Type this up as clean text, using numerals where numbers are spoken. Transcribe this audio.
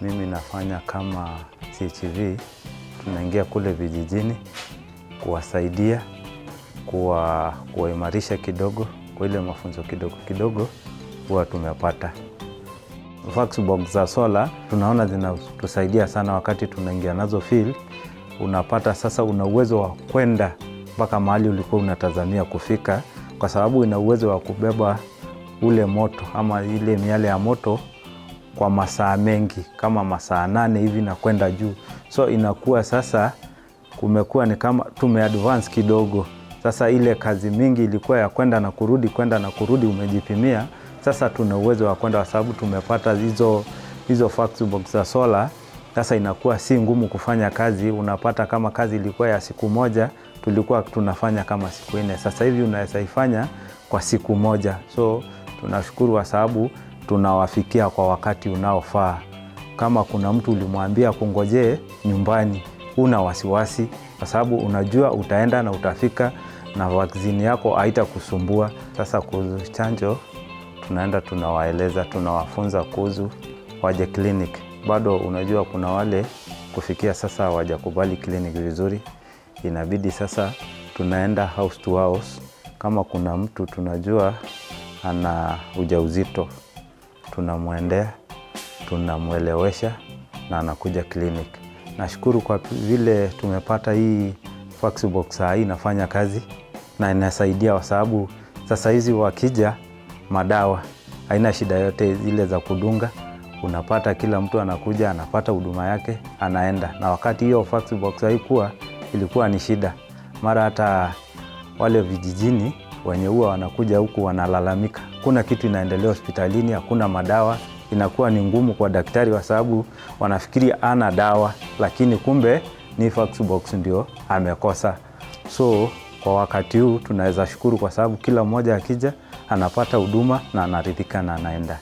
Mimi nafanya kama CHV, tunaingia kule vijijini, kuwasaidia, kuwaimarisha kidogo, kwa ile mafunzo kidogo huwa tumepata. Vaccibox za solar, tunaona zinatusaidia sana wakati tunaingia nazo field. Unapata sasa una uwezo wa kwenda mpaka mahali ulikuwa unatazamia kufika, kwa sababu ina uwezo wa kubeba ule moto ama ile miale ya moto kwa masaa mengi, kama masaa 8 hivi na kwenda juu. So inakuwa sasa kumekuwa ni kama tumeadvance kidogo. Sasa ile kazi mingi ilikuwa ya kwenda na kurudi umejipimia. Sasa tuna uwezo wa kwenda, kwa sababu tumepata hizo Vaccibox za solar. Sasa inakuwa si ngumu kufanya kazi. Unapata kama kazi ilikuwa ya siku moja, tulikuwa tunafanya kama siku 4. Sasa hivi unaweza ifanya kwa siku moja. So tunashukuru kwa sababu tunawafikia kwa wakati unaofaa. Kama kuna mtu ulimwambia kungojee nyumbani, una wasiwasi, kwa sababu unajua utaenda na utafika na vaccine yako haitakusumbua. Sasa kuhusu chanjo, tunaenda tunawaeleza, tunawafunza kuhusu waje clinic. Bado unajua kuna wale kufikia sasa hawajakubali clinic vizuri. Inabidi sasa tunaenda house to house. Kama kuna mtu tunajua ana ujauzito, tunamwendea, tunamwelewesha na anakuja clinic. Nashukuru kwa vile tumepata hii Vaccibox hii inafanya kazi na inasaidia, kwa sababu sasa hizi wakija madawa haina shida yote zile za kudunga. Unapata kila mtu anakuja anapata huduma yake anaenda. Na wakati hiyo Vaccibox haikuwa, ilikuwa ni shida. Mara hata wale vijijini wenye huwa wanakuja huku wanalalamika, kuna kitu inaendelea hospitalini, hakuna madawa. Inakuwa ni ngumu kwa daktari, kwa sababu wanafikiri ana dawa, lakini kumbe ni Vaccibox ndio amekosa. So kwa wakati huu tunaweza shukuru, kwa sababu kila mmoja akija anapata huduma na anaridhika na anaenda.